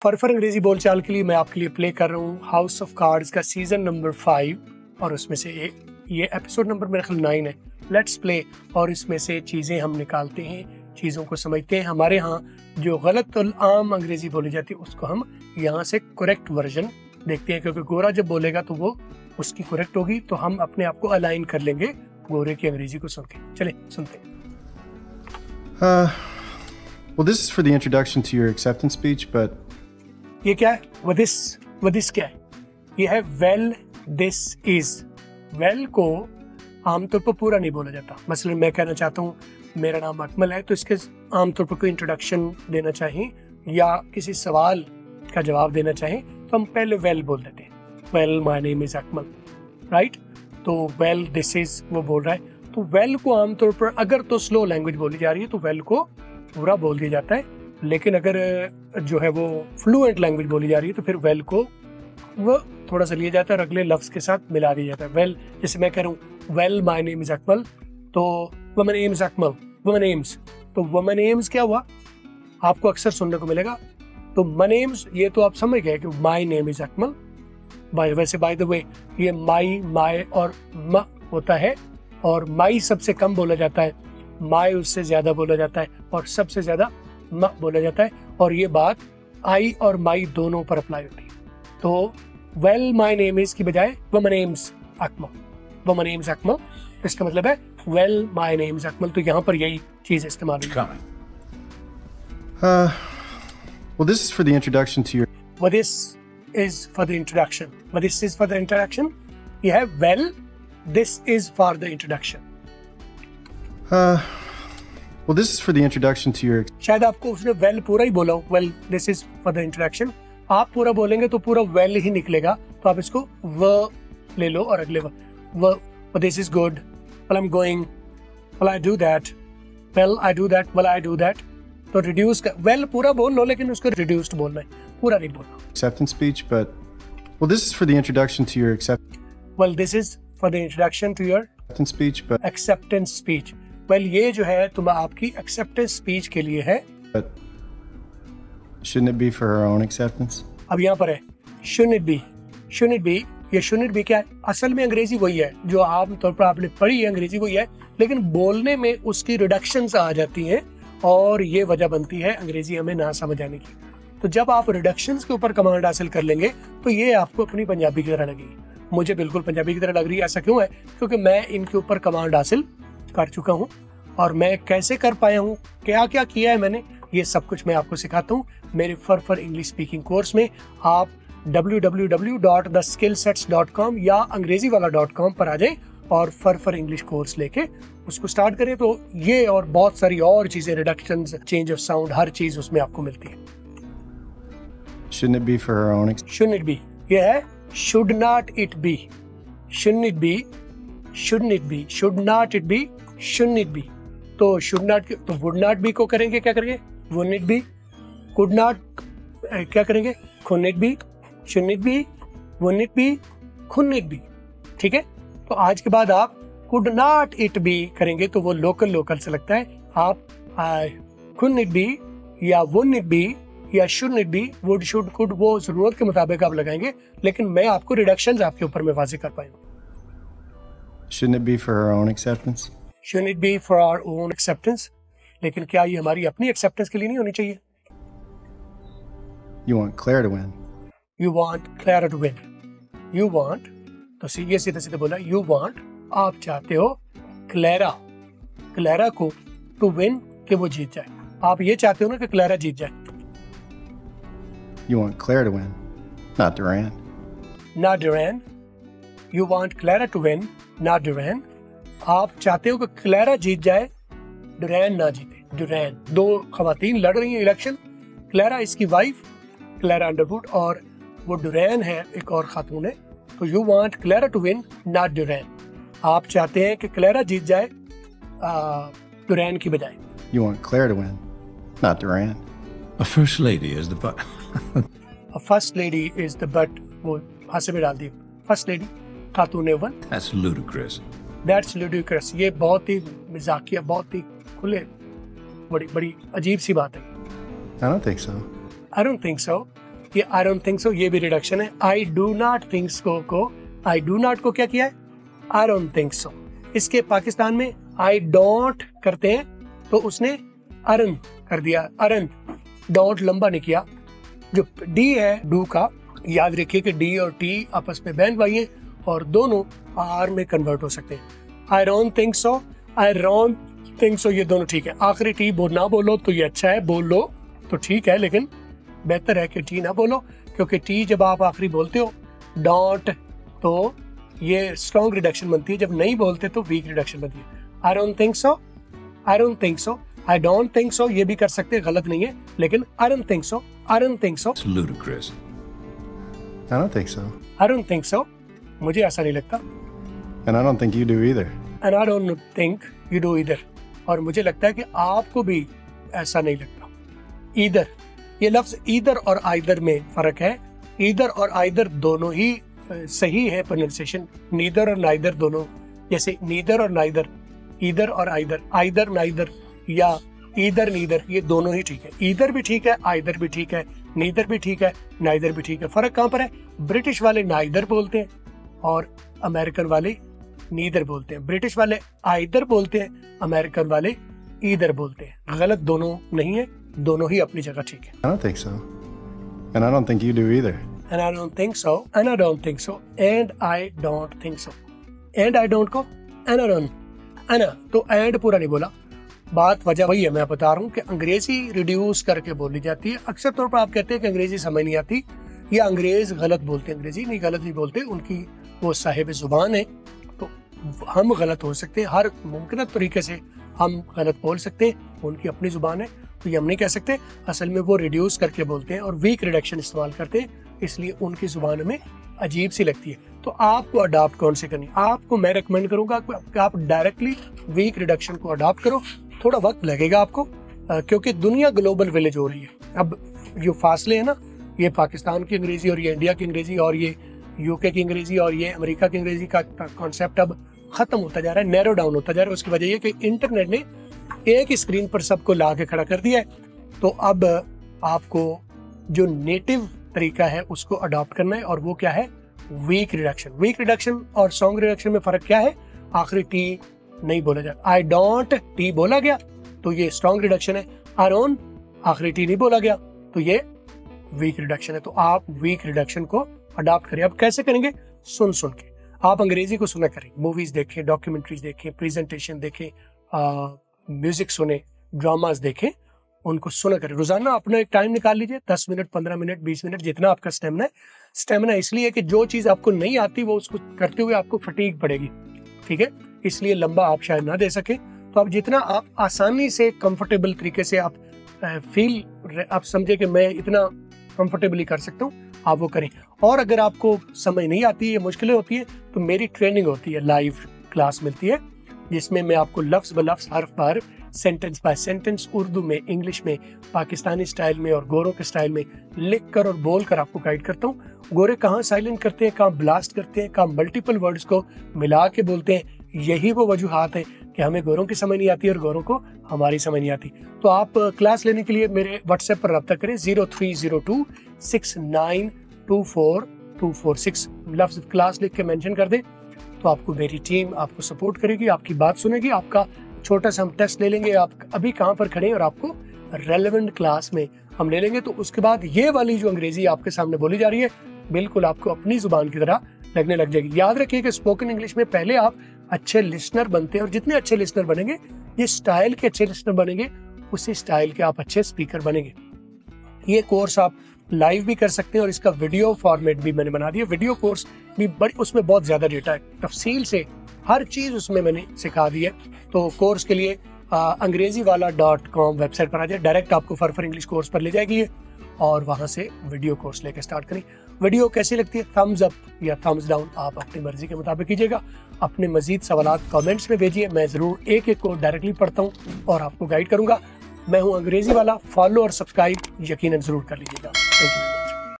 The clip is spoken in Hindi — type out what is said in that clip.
फरफर अंग्रेजी बोलचाल के लिए मैं आपके लिए प्ले कर रहा हूँ हाउस ऑफ कार्ड्स का सीजन नंबर 5 और उसमें से ये एपिसोड नंबर मेरे ख्याल 9 है। लेट्स प्ले और इसमें से चीज़ें हम निकालते हैं, चीज़ों को समझते हैं। हमारे यहाँ जो गलत और आम अंग्रेजी बोली जाती है उसको हम यहाँ से करेक्ट वर्जन देखते हैं, क्योंकि गोरा जब बोलेगा तो वो उसकी करेक्ट होगी, तो हम अपने आप को अलाइन कर लेंगे गोरे की अंग्रेजी को सुन के। चले सुनते हैं। Well, this is for the introduction to your acceptance speech, but ये क्या है? वदिस क्या है? ये है वेल दिस इज। वेल को आमतौर पर पूरा नहीं बोला जाता। मसलन मैं कहना चाहता हूँ मेरा नाम अकमल है, तो इसके आमतौर पर कोई इंट्रोडक्शन देना चाहिए या किसी सवाल का जवाब देना चाहिए तो हम पहले वेल बोल देते हैं। Well my name is Akmal, right? तो वेल दिस इज वो बोल रहा है, तो वेल को आमतौर पर अगर तो स्लो लैंग्वेज बोली जा रही है तो वेल को पूरा बोल दिया जाता है, लेकिन अगर जो है वो फ्लुएंट लैंग्वेज बोली जा रही है तो फिर वेल को वो थोड़ा सा लिया जाता है और अगले लफ्ज के साथ मिला दिया जाता है। वेल, जैसे मैं कह रहा हूँ well my name is Akmal, तो woman names Akmal, woman names, तो वुमन नेम्स क्या हुआ आपको अक्सर सुनने को मिलेगा। तो मनेम्स ये तो आप समझ गए कि माय नेम इज अकमल। वैसे बाय द वे ये माय और म होता है, और माई सबसे कम बोला जाता है, माय उससे ज्यादा बोला जाता है और सबसे ज्यादा म बोला जाता है, और ये बात आई और माई दोनों पर अप्लाई होती है। तो वेल माय नेम इज की बजाय woman names Akmal, woman names Akmal, इसका मतलब है वेल माय नेम्स अकमल। तो यहाँ पर यही चीज इस्तेमाल होती है। Well, this is for the introduction to your. Well, this is for the introduction. Well, this is for the introduction. You have well, this is for the introduction. Well, this is for the introduction to your. शायद आपको उसने well पूरा ही बोला हो। Well, this is for the introduction. आप पूरा बोलेंगे तो पूरा well ही निकलेगा, तो आप इसको व ले लो और अगले व this is good. Well, I'm going. Well, I do that. Well, I do that. Well, I do that. तो रिड्यूस का वेल पूरा बोल लो, लेकिन उसको रिड्यूस्ड बोलना है, पूरा नहीं बोलना। Acceptance speech, but well, this is for the introduction to your Well, this is for the introduction to your acceptance speech, but acceptance speech. Well, ये जो है तुम आपकी acceptance speech के लिए है। But shouldn't it be for her own acceptance? अब यहाँ पर है shouldn't it be, shouldn't it be, ये shouldn't it be क्या है? असल में अंग्रेजी वही है जो आम तौर पर आपने पढ़ी है, अंग्रेजी वही है, लेकिन बोलने में उसकी रिडक्शंस आ जाती हैं और ये वजह बनती है अंग्रेजी हमें ना समझ आने की। तो जब आप रिडक्शंस के ऊपर कमांड हासिल कर लेंगे तो ये आपको अपनी पंजाबी की तरह लगेगी। मुझे बिल्कुल पंजाबी की तरह लग रही है। ऐसा क्यों है? क्योंकि मैं इनके ऊपर कमांड हासिल कर चुका हूँ, और मैं कैसे कर पाया हूँ, क्या क्या किया है मैंने, ये सब कुछ मैं आपको सिखाता हूँ मेरे फरफर इंग्लिश स्पीकिंग कोर्स में। आप www.theskillsets.com या अंग्रेजीवाला.com पर आ जाएं और फरफर इंग्लिश कोर्स लेके उसको स्टार्ट करें। तो ये और बहुत सारी और चीजें, रिडक्शंस, चेंज ऑफ साउंड, हर चीज उसमें आपको मिलती है। Shouldn't it be for her own Shouldn't it be, ये है should not it be, shouldn't it be, shouldn't it be, should not it be, shouldn't it be। तो should not तो would not be को करेंगे क्या करेंगे? wouldn't it be, could not क्या करेंगे? couldn't it be, shouldn't it be, wouldn't it be, couldn't it be। ठीक है, तो आज के बाद आप could not it be करेंगे तो वो लोकल से लगता है। आप couldn't it be या wouldn't it be या shouldn't it be, would, should, could, वो जरूरत के मुताबिक आप लगाएंगे, लेकिन मैं आपको रिडक्शंस आपके ऊपर में वाज़ेह कर पाऊंगा। Shouldn't it be for her own acceptance? Shouldn't it be for our own acceptance? लेकिन क्या ये हमारी अपनी एक्सेप्टेंस के लिए नहीं होनी चाहिए? You want Claire to win. You want Clara to win. You want, तो ये सीधे बोला, you want, आप चाहते हो क्लेरा को to win, कि वो जीत जाए। आप ये चाहते हो ना कि क्लेरा जीत जाए। You want Claire to win, not Duran. Not Duran. You want Clara to win, not Duran. आप चाहते हो कि क्लेरा जीत जाए, डुरैन ना जीते। डुरैन, दो खवातीन लड़ रही हैं इलेक्शन, क्लेरा इसकी वाइफ, क्लेरा अंडरवुड, और वो डुरैन है, एक और खातून है। तो you want Claire to win, not Durant. आप चाहते हैं कि क्लेरा जीत जाए डुरैन की बजाय। You want Claire to win, not Duran. A first lady is the butt. A first lady is the butt, वो हासे में डाल दी, first lady Khatoon one. That's ludicrous. That's ludicrous. ये बहुत ही मजाकिया, बहुत ही खुले, बड़ी अजीब सी बात है। I don't think so. I don't think so. ये आई डोंट थिंक सो, ये भी रिडक्शन है। I do not think so को आई डू नॉट को क्या किया है, आई डोंट थिंक सो। इसके पाकिस्तान में आई डोंट करते हैं तो उसने अरन कर दिया, अरन, डोंट लंबा नहीं किया। जो डी है डू का, याद रखिए कि डी और टी आपस में बहन भाई हैं और दोनों आर में कन्वर्ट हो सकते हैं। I don't think so, I don't think so, ये दोनों ठीक है। आखिरी टी ना बोलो तो ये अच्छा है, बोल लो तो ठीक है, लेकिन बेहतर है कि टी ना बोलो, क्योंकि टी जब आप आखिरी बोलते हो डोंट तो ये स्ट्रॉन्ग रिडक्शन बनती है, जब नहीं बोलते तो वीक रिडक्शन बनती है। I don't think so, I don't think so, I don't think so, ये भी कर सकते हैं, गलत नहीं है, लेकिन I don't think so, I don't think so, It's ludicrous. I don't think so. I don't think so, मुझे ऐसा नहीं लगता, And I don't think you do either. And I don't think you do either, और मुझे लगता है कि आपको भी ऐसा नहीं लगता। ईदर, ये लफ्ज ईदर और आइदर में फर्क है। ईदर और आइदर दोनों ही सही है प्रोनाउंसिएशन, नीदर और नाइदर दोनों, जैसे नीदर और नाइदर, ईदर और आइदर, आइदर नाइदर या ईदर नीदर, ये दोनों ही ठीक है। ईदर भी ठीक है, आइदर भी ठीक है, नीदर भी ठीक है, नाइदर भी ठीक है। फर्क कहाँ पर है, ब्रिटिश वाले नाइदर बोलते हैं और अमेरिकन वाले नीदर बोलते हैं। ब्रिटिश वाले आइदर बोलते हैं, अमेरिकन वाले ईदर बोलते हैं। गलत दोनों नहीं है, दोनों ही अपनी जगह ठीक है। I don't think so. And I don't think you do either. And I don't think so, and I don't think so, and I don't think so, and I don't को and I don't, है ना, तो and पूरा नहीं बोला। बात वजह वही है, मैं बता रहा हूँ कि अंग्रेजी रिड्यूस करके बोली जाती है। अक्सर तौर पर आप कहते हैं कि अंग्रेजी समझ नहीं आती या अंग्रेज गलत बोलते हैं। अंग्रेजी नहीं, गलत नहीं बोलते, उनकी वो साहिब जुबान है, तो हम गलत हो सकते हैं, हर मुमकिन तरीके से हम गलत बोल सकते हैं, उनकी अपनी जुबान है, तो ये हम नहीं कह सकते। असल में वो रिड्यूस करके बोलते हैं और वीक रिडक्शन इस्तेमाल करते हैं, इसलिए उनकी जुबान हमें अजीब सी लगती है। तो आपको अडॉप्ट कौन से करनी, आपको मैं रेकमेंड करूंगा कि आप डायरेक्टली वीक रिडक्शन को अडॉप्ट करो। थोड़ा वक्त लगेगा आपको, क्योंकि दुनिया ग्लोबल विलेज हो रही है। अब जो फासले है ना, ये पाकिस्तान की अंग्रेजी और ये इंडिया की अंग्रेजी और ये यूके की अंग्रेजी और ये अमेरिका की अंग्रेजी का कॉन्सेप्ट अब खत्म होता जा रहा है, नैरो डाउन होता जा रहा है। उसकी वजह ये कि इंटरनेट ने एक ही स्क्रीन पर सबको ला के खड़ा कर दिया है। तो अब आपको जो नेटिव तरीका है उसको अडॉप्ट करना है, और वो क्या है, वीक रिडक्शन। वीक रिडक्शन और सॉन्ग रिडक्शन में फर्क क्या है, आखिरी टी नहीं बोला जाता। आई डोंट टी बोला गया तो ये स्ट्रॉन्ग रिडक्शन है, आई डोंट आखिरी टी नहीं बोला गया तो ये वीक रिडक्शन है। तो आप वीक रिडक्शन को अडॉप्ट करें। अब कैसे करेंगे, सुन सुन के। आप अंग्रेजी को सुना करें, मूवीज देखें, डॉक्यूमेंट्रीज देखें, प्रेजेंटेशन देखें, म्यूजिक सुने, ड्रामाज देखें, उनको सुना करें। रोजाना अपना एक टाइम निकाल लीजिए, 10 मिनट, 15 मिनट, 20 मिनट, जितना आपका स्टेमिना है। स्टेमिना इसलिए कि जो चीज आपको नहीं आती वो उसको करते हुए आपको फटीग पड़ेगी, ठीक है, इसलिए लंबा आप शायद ना दे सके। तो अब जितना आप आसानी से कंफर्टेबल तरीके से आप आप समझे कि मैं इतना कंफर्टेबली कर सकता हूँ, आप वो करें। और अगर आपको समझ नहीं आती है, मुश्किलें होती है, तो मेरी ट्रेनिंग होती है, लाइव क्लास मिलती है, जिसमें मैं आपको लफ्ज ब लफ्ज, हर्फ ब हर्फ, सेंटेंस बाय सेंटेंस, उर्दू में, इंग्लिश में, पाकिस्तानी स्टाइल में और गोरों के स्टाइल में लिख कर और बोल कर आपको गाइड करता हूँ। गोरे कहाँ साइलेंट करते हैं, कहाँ ब्लास्ट करते हैं, कहाँ मल्टीपल वर्ड्स को मिला के बोलते हैं, यही वो वजूहात है कि हमें गोरों की समझ नहीं आती और गोरों को हमारी समझ नहीं आती। तो आप क्लास लेने के लिए मेरे व्हाट्सएप पर रब्ता करें, 030269242446, लफ्ज क्लास लिख के मेंशन कर दें, तो आपको मेरी टीम आपको सपोर्ट करेगी, आपकी बात सुनेगी। आपका छोटा सा हम टेस्ट ले लेंगे, आप अभी कहाँ पर खड़े हैं, और आपको रेलेवेंट क्लास में हम ले लेंगे। तो उसके बाद ये वाली जो अंग्रेजी आपके सामने बोली जा रही है, बिल्कुल आपको अपनी जुबान की तरह लगने लग जाएगी। याद रखिए कि स्पोकन इंग्लिश में पहले आप अच्छे लिसनर बनते हैं, और जितने अच्छे लिसनर बनेंगे, जिस स्टाइल के अच्छे लिसनर बनेंगे, उसी स्टाइल के आप अच्छे स्पीकर बनेंगे। ये कोर्स आप लाइव भी कर सकते हैं, और इसका वीडियो फॉर्मेट भी मैंने बना दिया। वीडियो कोर्स भी उसमें बहुत ज्यादा डेटा है, तफसील से हर चीज उसमें मैंने सिखा दी है। तो कोर्स के लिए अंग्रेजीवाला.com वेबसाइट पर आ जाए, डायरेक्ट आपको फॉर इंग्लिश कोर्स पर ले जाएगी और वहां से वीडियो कोर्स लेकर स्टार्ट करें। वीडियो कैसी लगती है, थम्स अप या थम्स डाउन, आप अपनी मर्जी के मुताबिक कीजिएगा। अपने मजीद सवालात कमेंट्स में भेजिए, मैं जरूर एक एक को डायरेक्टली पढ़ता हूँ और आपको गाइड करूंगा। मैं हूँ अंग्रेजी वाला, फॉलो और सब्सक्राइब यकीनन जरूर कर लीजिएगा। Thank you.